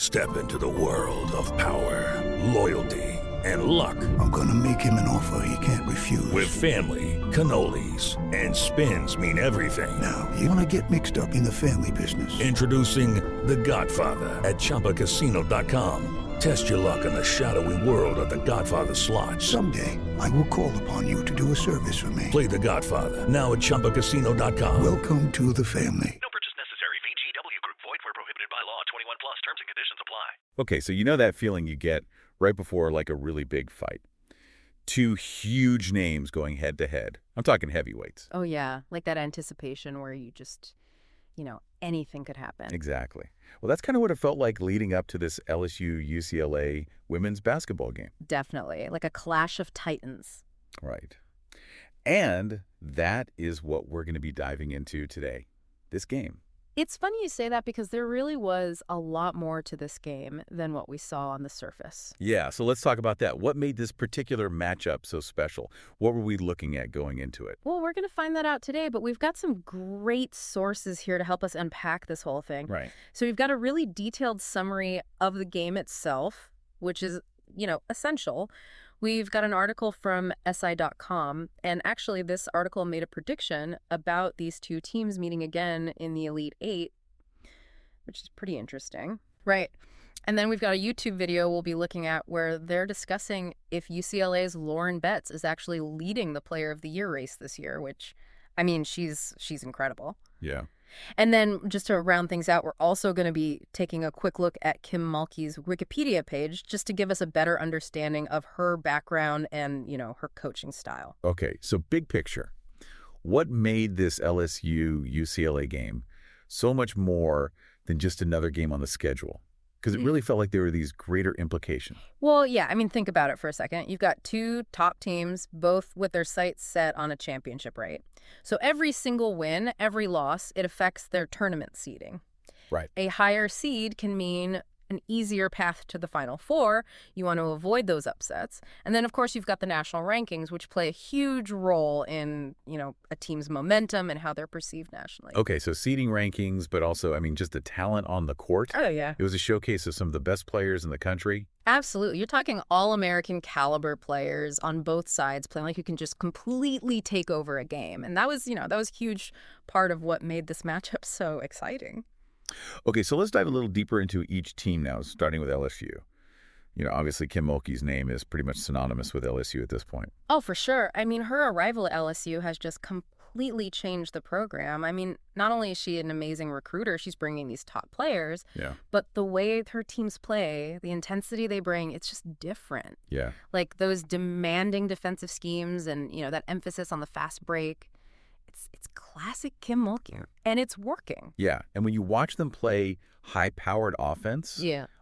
Step into the world of power, loyalty, and luck. I'm gonna make him an offer he can't refuse. With family, cannolis, and spins mean everything. Now, you wanna get mixed up in the family business. Introducing The Godfather at ChumbaCasino.com. Test your luck in the shadowy world of The Godfather slot. Someday, I will call upon you to do a service for me. Play The Godfather now at ChumbaCasino.com. Welcome to the family. No purchase necessary. VGW Group. Void where prohibited by law. 21 plus. Terms and conditions apply. Okay, so you know that feeling you get right before like a really big fight. Two huge names going head to head. I'm talking heavyweights. Oh, yeah. Like that anticipation where you just, anything could happen. Exactly. Well, that's kind of what it felt like leading up to this LSU-UCLA women's basketball game. Definitely. Like a clash of titans. Right. And that is what we're going to be diving into today, this game. It's funny you say that because there really was a lot more to this game than what we saw on the surface. Yeah, so let's talk about that. What made this particular matchup so special? What were we looking at going into it? Well, we're going to find that out today, but we've got some great sources here to help us unpack this whole thing. Right. So we've got a really detailed summary of the game itself, which is, essential. We've got an article from SI.com, and actually this article made a prediction about these two teams meeting again in the Elite Eight, which is pretty interesting. Right. And then we've got a YouTube video we'll be looking at where they're discussing if UCLA's Lauren Betts is actually leading the Player of the Year race this year, which, she's incredible. Yeah. And then just to round things out, we're also going to be taking a quick look at Kim Mulkey's Wikipedia page just to give us a better understanding of her background and, her coaching style. Okay, so big picture. What made this LSU-UCLA game so much more than just another game on the schedule? Because it really felt like there were these greater implications. Well, yeah, think about it for a second. You've got two top teams, both with their sights set on a championship, right? So every single win, every loss, it affects their tournament seeding. Right. A higher seed can mean an easier path to the Final Four. You want to avoid those upsets. And then, of course, you've got the national rankings, which play a huge role in, a team's momentum and how they're perceived nationally. Okay, so seeding rankings, but also, just the talent on the court. Oh, yeah. It was a showcase of some of the best players in the country. Absolutely. You're talking all-American caliber players on both sides playing like you can just completely take over a game. And that was a huge part of what made this matchup so exciting. Okay, so let's dive a little deeper into each team now, starting with LSU. Obviously Kim Mulkey's name is pretty much synonymous with LSU at this point. Oh, for sure. Her arrival at LSU has just completely changed the program. Not only is she an amazing recruiter, she's bringing these top players, but the way her teams play, the intensity they bring, it's just different. Yeah. Like those demanding defensive schemes and, that emphasis on the fast break. It's classic Kim Mulkey, and it's working. Yeah, and when you watch them play high-powered offense,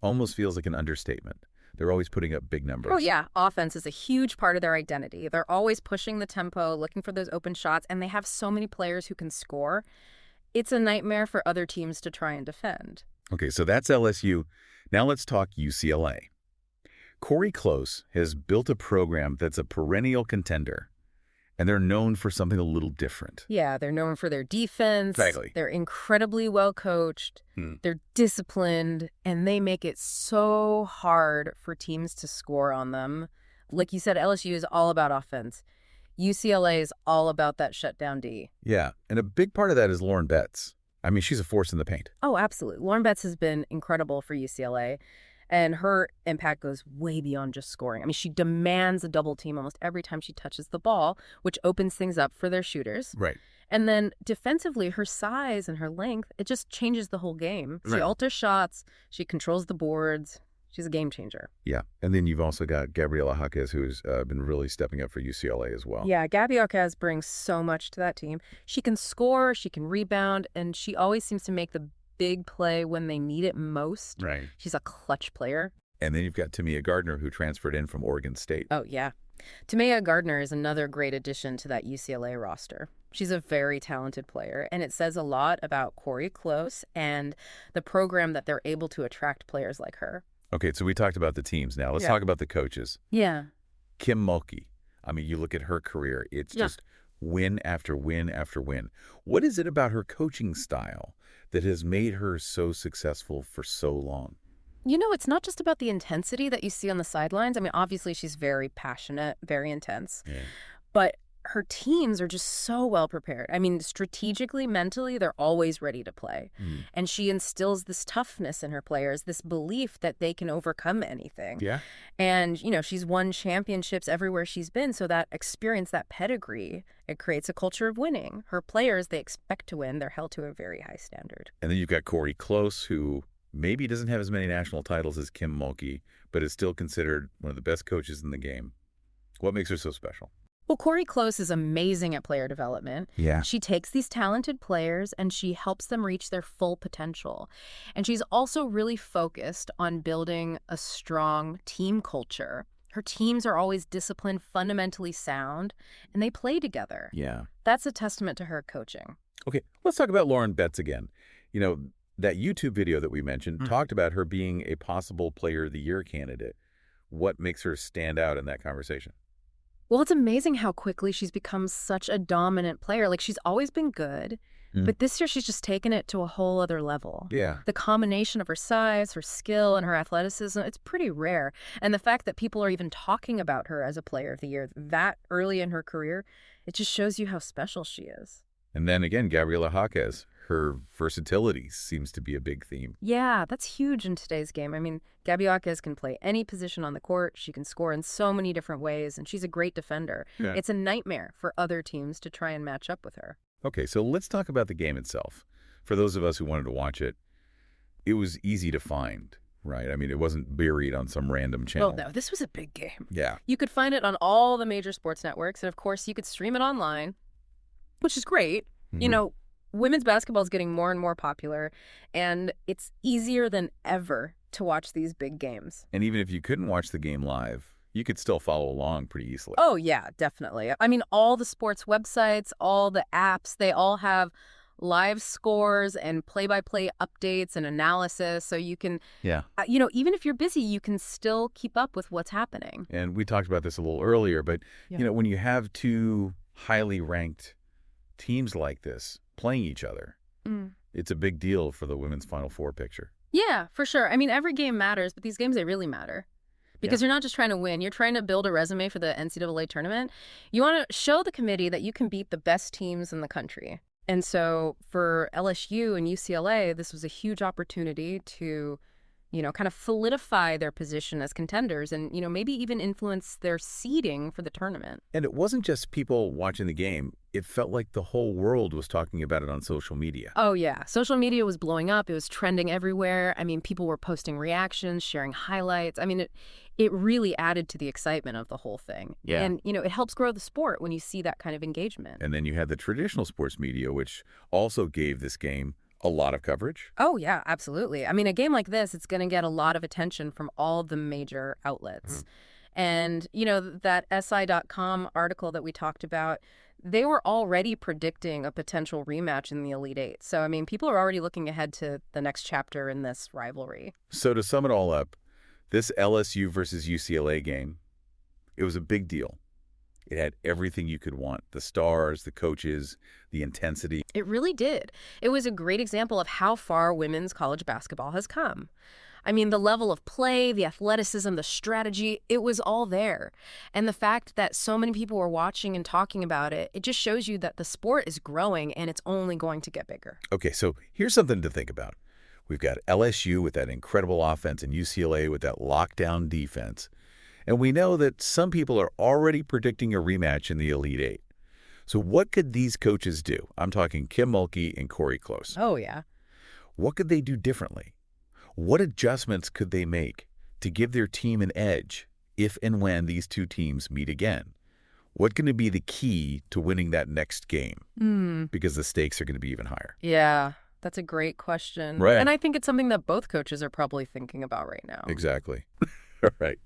almost feels like an understatement. They're always putting up big numbers. Oh, yeah. Offense is a huge part of their identity. They're always pushing the tempo, looking for those open shots, and they have so many players who can score. It's a nightmare for other teams to try and defend. Okay, so that's LSU. Now let's talk UCLA. Corey Close has built a program that's a perennial contender. And they're known for something a little different. Yeah, they're known for their defense. Exactly. They're incredibly well coached. They're disciplined, and they make it so hard for teams to score on them. Like you said, LSU is all about offense. UCLA is all about that shutdown D. Yeah, and a big part of that is Lauren Betts. She's a force in the paint. Oh, absolutely. Lauren Betts has been incredible for UCLA. And her impact goes way beyond just scoring. She demands a double team almost every time she touches the ball, which opens things up for their shooters. Right. And then defensively, her size and her length, it just changes the whole game. She alters shots. She controls the boards. She's a game changer. Yeah. And then you've also got Gabriela Jaquez, who's been really stepping up for UCLA as well. Yeah, Gabby Jaquez brings so much to that team. She can score, she can rebound, and she always seems to make the big play when they need it most. Right. She's a clutch player. And then you've got Tamia Gardner, who transferred in from Oregon State. Oh, yeah. Tamia Gardner is another great addition to that UCLA roster. She's a very talented player, and it says a lot about Corey Close and the program that they're able to attract players like her. Okay, so we talked about the teams now. Let's talk about the coaches. Yeah. Kim Mulkey. You look at her career, it's just win after win after win. What is it about her coaching style that has made her so successful for so long? It's not just about the intensity that you see on the sidelines. I mean, obviously she's very passionate, very intense, Yeah. but her teams are just so well prepared. I mean, strategically, mentally, they're always ready to play. Mm. And she instills this toughness in her players, this belief that they can overcome anything. Yeah. And, she's won championships everywhere she's been. So that experience, that pedigree, it creates a culture of winning. Her players, they expect to win. They're held to a very high standard. And then you've got Corey Close, who maybe doesn't have as many national titles as Kim Mulkey, but is still considered one of the best coaches in the game. What makes her so special? Well, Corey Close is amazing at player development. Yeah. She takes these talented players and she helps them reach their full potential. And she's also really focused on building a strong team culture. Her teams are always disciplined, fundamentally sound, and they play together. Yeah. That's a testament to her coaching. Okay, let's talk about Lauren Betts again. That YouTube video that we mentioned talked about her being a possible Player of the Year candidate. What makes her stand out in that conversation? Well, it's amazing how quickly she's become such a dominant player. Like, she's always been good, but this year she's just taken it to a whole other level. Yeah. The combination of her size, her skill, and her athleticism, it's pretty rare. And the fact that people are even talking about her as a Player of the Year that early in her career, it just shows you how special she is. And then again, Gabriela Jaquez. Her versatility seems to be a big theme. Yeah, that's huge in today's game. I mean, Gabby Jaquez can play any position on the court. She can score in so many different ways, and she's a great defender. Yeah. It's a nightmare for other teams to try and match up with her. Okay, so let's talk about the game itself. For those of us who wanted to watch it, it was easy to find, right? I mean, it wasn't buried on some random channel. Well, no, this was a big game. Yeah. You could find it on all the major sports networks, and of course, you could stream it online, which is great. Women's basketball is getting more and more popular, and it's easier than ever to watch these big games. And even if you couldn't watch the game live, you could still follow along pretty easily. Oh, yeah, definitely. I mean, all the sports websites, all the apps, they all have live scores and play-by-play updates and analysis. So you can, Yeah. Even if you're busy, you can still keep up with what's happening. And we talked about this a little earlier, but, Yeah. When you have two highly ranked teams like this playing each other, it's a big deal for the women's Final Four picture. Yeah, for sure. I mean, every game matters, but these games, they really matter. Because you're not just trying to win. You're trying to build a resume for the NCAA tournament. You want to show the committee that you can beat the best teams in the country. And so for LSU and UCLA, this was a huge opportunity to, kind of solidify their position as contenders and, maybe even influence their seeding for the tournament. And it wasn't just people watching the game. It felt like the whole world was talking about it on social media. Oh, yeah. Social media was blowing up. It was trending everywhere. I mean, people were posting reactions, sharing highlights. I mean, it really added to the excitement of the whole thing. Yeah. And, it helps grow the sport when you see that kind of engagement. And then you had the traditional sports media, which also gave this game a lot of coverage. Oh, yeah, absolutely. I mean, a game like this, it's going to get a lot of attention from all the major outlets. And, that SI.com article that we talked about, they were already predicting a potential rematch in the Elite Eight. So, I mean, people are already looking ahead to the next chapter in this rivalry. So to sum it all up, this LSU versus UCLA game, it was a big deal. It had everything you could want. The stars, the coaches, the intensity. It really did. It was a great example of how far women's college basketball has come. I mean, the level of play, the athleticism, the strategy, it was all there. And the fact that so many people were watching and talking about it, it just shows you that the sport is growing and it's only going to get bigger. Okay, so here's something to think about. We've got LSU with that incredible offense and UCLA with that lockdown defense. And we know that some people are already predicting a rematch in the Elite Eight. So what could these coaches do? I'm talking Kim Mulkey and Corey Close. Oh, yeah. What could they do differently? What adjustments could they make to give their team an edge if and when these two teams meet again? What can be the key to winning that next game? Because the stakes are going to be even higher. Yeah, that's a great question. Right. And I think it's something that both coaches are probably thinking about right now. Exactly. All right.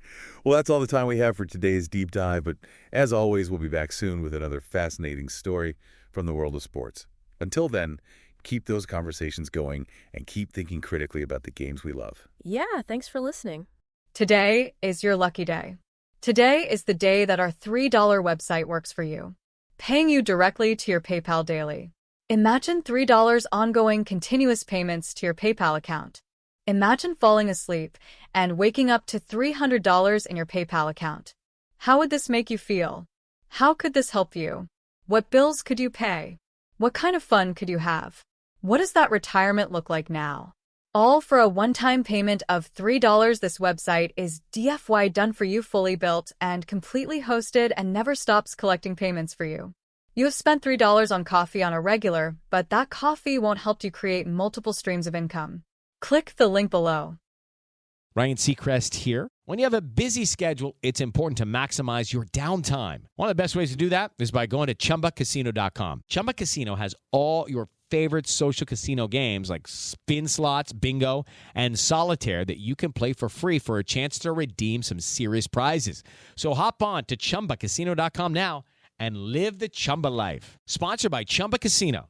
Well, that's all the time we have for today's deep dive. But as always, we'll be back soon with another fascinating story from the world of sports. Until then, keep those conversations going and keep thinking critically about the games we love. Yeah, thanks for listening. Today is your lucky day. Today is the day that our $3 website works for you, paying you directly to your PayPal daily. Imagine $3 ongoing continuous payments to your PayPal account. Imagine falling asleep and waking up to $300 in your PayPal account. How would this make you feel? How could this help you? What bills could you pay? What kind of fun could you have? What does that retirement look like now? All for a one-time payment of $3. This website is DFY done for you, fully built and completely hosted, and never stops collecting payments for you. You have spent $3 on coffee on a regular, but that coffee won't help you create multiple streams of income. Click the link below. Ryan Seacrest here. When you have a busy schedule, it's important to maximize your downtime. One of the best ways to do that is by going to ChumbaCasino.com. Chumba Casino has all your favorite social casino games like spin slots, bingo, and solitaire that you can play for free for a chance to redeem some serious prizes. So hop on to ChumbaCasino.com now and live the Chumba life. Sponsored by Chumba Casino.